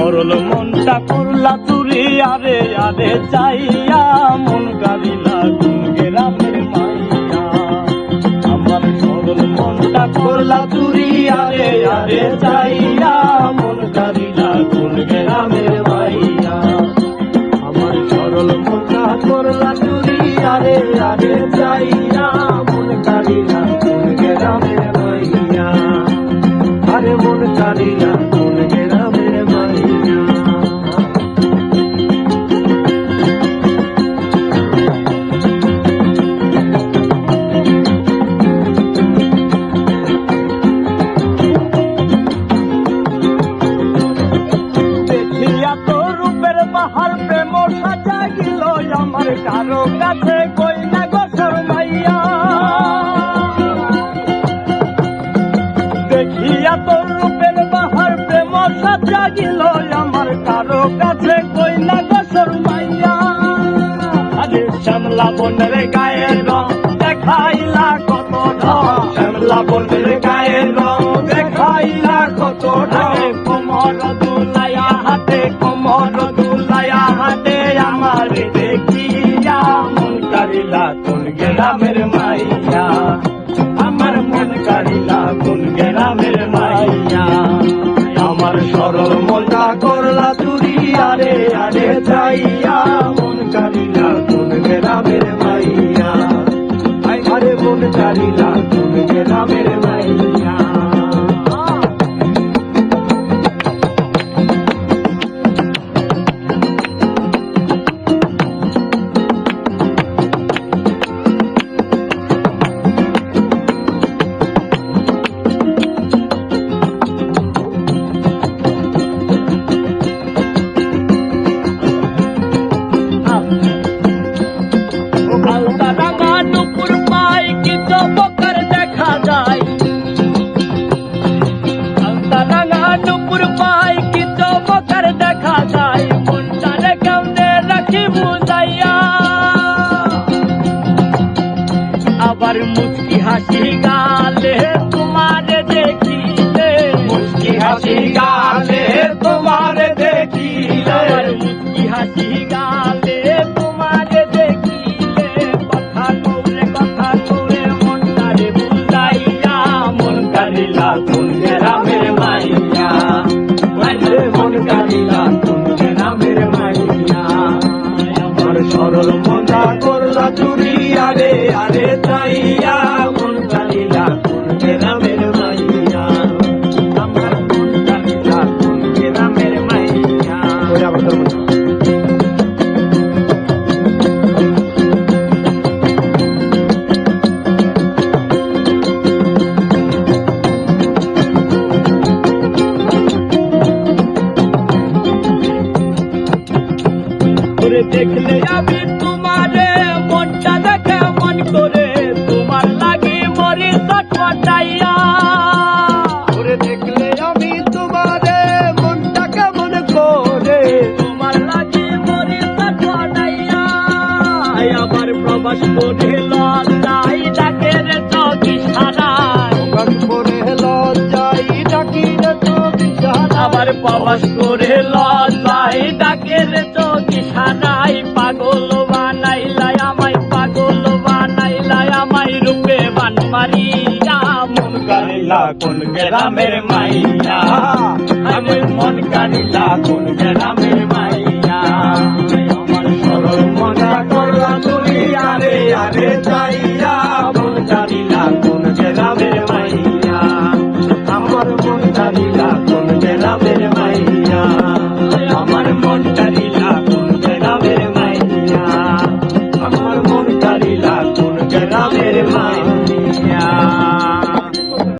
সরল মনটা করলা চুরি আরে আরে চাইয়া মন কারিলা কোন গ্রামের মাইয়া আমার সরল মনটা করলা চুরি আরে আরে চাইয়া মন কারিলা কোন গ্রামের মাইয়া আমার সরল মনটা করলা চুরি আরে আরে চাইয়া মন কারিলা কোন গ্রামের মাইয়া আরে মন কারিলা কোন গ্রামের মাইয়া দেখিয়া তো রূপের বাহার প্রেম সাজা গেল আমার কারো কাছে কই না গোসর মাইয়া দেখিয়া তো রূপের বাহার প্রেম সাজা গেল আমার কারো কাছে কই না গোসর মাইয়া আরে শ্যামলা বনের গায়ের রং দেখাইলা কত ঢং শ্যামলা বনের গায়ের রং দেখাইলা কত ঢং কোমর দুলাইয়া হাতে কোমর দুলাইয়া হাতে আমার দেখিয়া মন কারিলা কোন গ্রামের মাইয়া আমার মন কারিলা কোন গ্রামের মাইয়া আমার সরল মনটা করলা চুরি আরে আরে চাইয়া মন কারিলা কোন গ্রামের মাইয়া আরে মন কারিলা কোন গ্রামের মাইয়া দুপুর পাই কি চমকার দেখা যায় দুপুর পাই কি চমকার দেখা যায় মনটারে কেমনে রাখি বুঝাইয়া আবার মুচকি হাসি গালে তোমারে দেখিলে মুচকি হাসি গালে তোমারে দেখিলে আবার মুচকি হাসি গালে তোমারে দেখিলে কথা কৌরে মনটারে বুঝাইয়া মন কারিলা কোন গ্রামের মাইয়া মন কারিলা কোন গ্রামের মাইয়া আমার সরল মনটা করলা চুরি আরে আরে চাইয়া মন কারিলা কোন গ্রামের মাইয়া আমার মন কারিলা কোন গ্রামের মাইয়া দেখলে আমি তোমারে মনটা দেখে মন করে তোমার লাগে মরি চটপটাইয়া দেখলে আমি তোমারে মনটা কেমন করে তোমার লাগে মরি চটপটাইয়া আবার প্রবাস করে লজ্জাই ডাকে রে চকি সারায় প্রবাস করে লজ্জাই ডাকি রে চকি সারায় আবার প্রবাস করে লজ্জাই ডাকে রে চকি সারাই পাগল বানাইলাই আমায় রূপে বান মারিয়া মন কারিলা কোন গ্রামের মাইয়া আমি মন কারিলা কোন গ্রামের মাইয়া